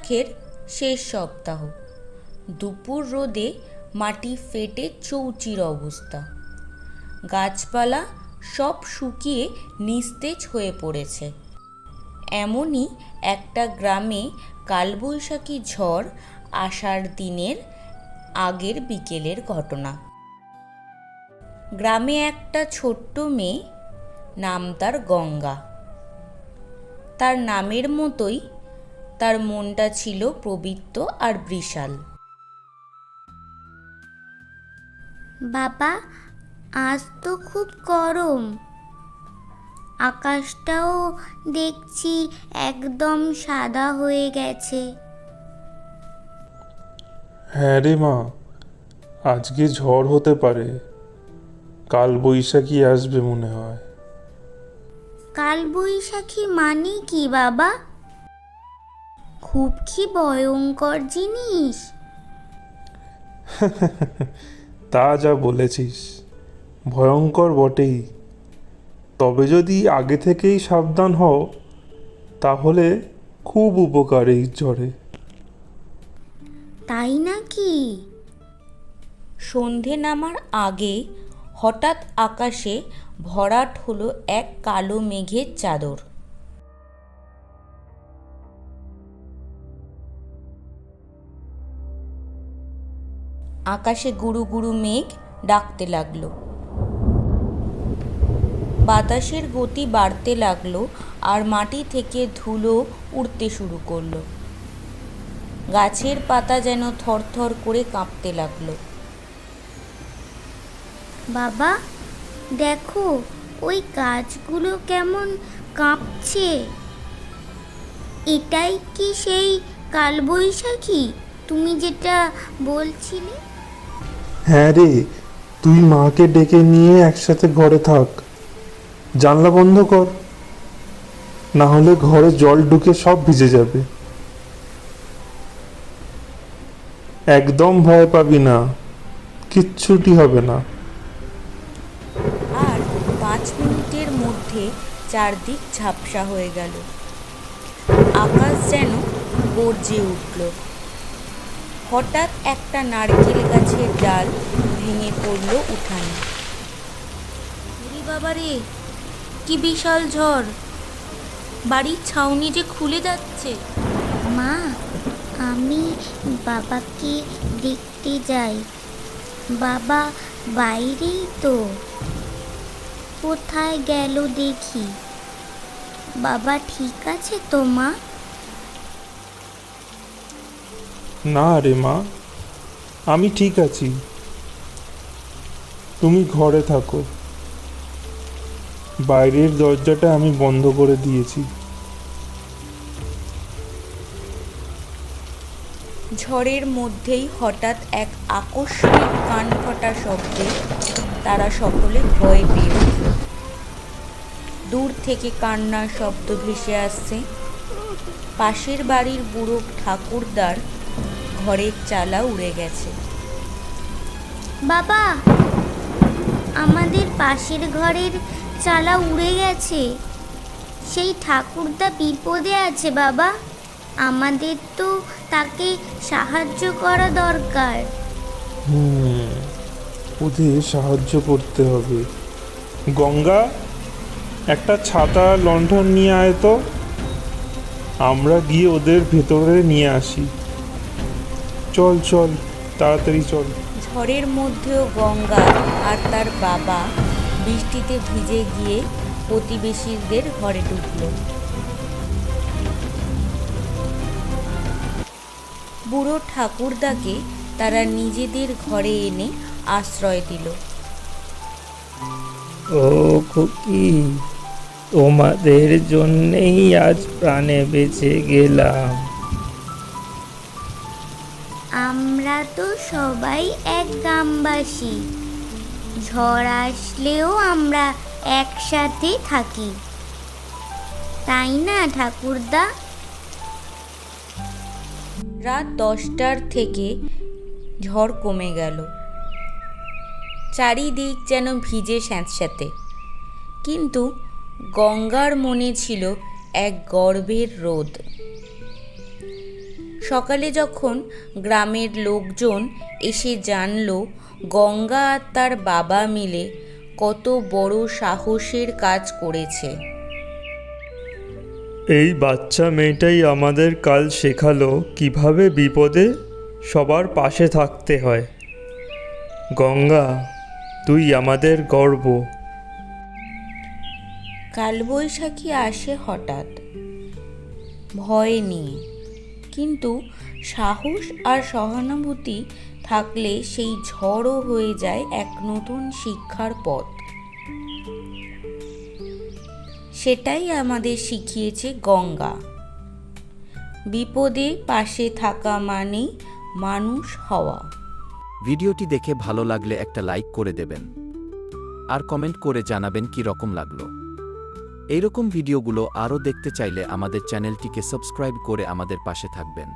বৈশাখের শেষ সপ্তাহ। দুপুর রোদে মাটি ফেটে চৌচির অবস্থা। গাছপালা সব শুকিয়ে নিস্তেজ হয়ে পড়েছে। এমনই একটা গ্রামে কালবৈশাখী ঝড় আষাঢ় দিনের আগের বিকেলের ঘটনা। গ্রামে একটা ছোট্ট মেয়ে, নাম তার গঙ্গা। তার নামের মতোই তার মনটা ছিল পবিত্র আর বিশাল। বাবা, আজ তো খুব গরম, আকাশটাও দেখছি একদম সাদা হয়ে গেছে। হ্যাঁ রে মা, আজকে ঝড় হতে পারে, কাল বৈশাখী আসবে মনে হয়। কালবৈশাখী মানে কি বাবা? খুব কি ভয়ঙ্কর জিনিস? তা যা বলেছিস, ভয়ঙ্কর বটেই। তবে যদি আগে থেকেই সাবধান হও তাহলে খুব উপকার এই ঝড়ে। তাই নাকি? সন্ধে নামার আগে হঠাৎ আকাশে ভরাট হলো এক কালো মেঘের চাদর। আকাশে গুরু গুরু মেঘ ডাকতে লাগলো। বাতাসের গতি বাড়তে লাগলো আর মাটি থেকে ধুলো উড়তে শুরু করলো। গাছের পাতা যেন থরথর করে কাঁপতে লাগলো। বাবা দেখো, ওই গাছগুলো কেমন কাঁপছে। এটাই কি সেই কালবৈশাখী তুমি যেটা বলছিলে? হ্যাঁ রে, তুই মাকে ডেকে নিয়ে একসাথে ঘরে থাক, জানলা বন্ধ কর, না হলে ঘরে জল ঢুকে সব ভিজে যাবে। একদম ভয় পাবি না, কিচ্ছুটি হবে না। আর 5 মিনিটের মধ্যে চারদিক ঝাপসা হয়ে গেল। আকাশ যেন গর্জে উঠল। হঠাৎ একটা নারকেল গাছের ডাল ভেঙে পড়ল উঠানে। ওরে বাবা রে, কি বিশাল ঝড়! বাড়ির ছাউনি যে খুলে যাচ্ছে। মা, আমি বাবাকে দেখতে যাই। বাবা বাইরেই তো, কোথায় গেল দেখি। বাবা ঠিক আছে তো মা? না রে মা, আমি ঠিক আছি, তুমি ঘরে থাকো। বাইরের দরজাটা আমি বন্ধ করে দিয়েছি। ঝড়ের মধ্যেই হঠাৎ এক আকস্মিক কানফাটা শব্দে তারা সকলে ভয় পেয়ে উঠল। দূর থেকে কান্নার শব্দ ভেসে আসছে। পাশের বাড়ির বুড়ো ঠাকুরদার ঘরের চালা উড়ে গেছে। বাবা, আমাদের পাশের ঘরের চালা উড়ে গেছে। সেই ঠাকুরদা বিপদে আছে বাবা, আমাদের তো তাকে সাহায্য করা দরকার। ওদের সাহায্য করতে হবে। গঙ্গা, একটা ছাতা লণ্ঠন নিয়ে আয় তো, আমরা গিয়ে ওদের ভেতরে নিয়ে আসি। চল চল, তাড়াতাড়ি চল। ঝড়ের মধ্যেও গঙ্গা আর তার বাবা বৃষ্টিতে ভিজে গিয়ে প্রতিবেশীদের ঘরে ঢুকল। বুড়ো ঠাকুরদাকে তারা নিজেদের ঘরে এনে আশ্রয় দিল। ও খুকি, তোমাদের জন্যেই আজ প্রাণে বেঁচে গেলাম। আমরা তো সবাই এক গ্রামবাসী, ঝড় আসলেও আমরা একসাথে থাকি, তাই না ঠাকুরদা? রাত 10টার থেকে ঝড় কমে গেল। চারিদিক যেন ভিজে স্যাঁতস্যাঁতে, কিন্তু গঙ্গার মনে ছিল এক গর্বের রোদ। সকালে যখন গ্রামের লোকজন এসে জানল গঙ্গা আর তার বাবা মিলে কত বড় সাহসের কাজ করেছে। এই বাচ্চা মেয়েটাই আমাদের কাল শেখালো কিভাবে বিপদে সবার পাশে থাকতে হয়। গঙ্গা, তুই আমাদের গর্ব। কালবৈশাখী আসে হঠাৎ, ভয় নিয়ে, কিন্তু সাহস আর সহানুভূতি থাকলে সেই ঝড়ও হয়ে যায় এক নতুন শিক্ষার পথ। সেটাই আমাদের শিখিয়েছে গঙ্গা। বিপদে পাশে থাকা মানেই মানুষ হওয়া। ভিডিওটি দেখে ভালো লাগলে একটা লাইক করে দেবেন আর কমেন্ট করে জানাবেন কি রকম লাগলো। এইরকম ভিডিওগুলো আরও দেখতে চাইলে আমাদের চ্যানেলটিকে সাবস্ক্রাইব করে আমাদের পাশে থাকবেন।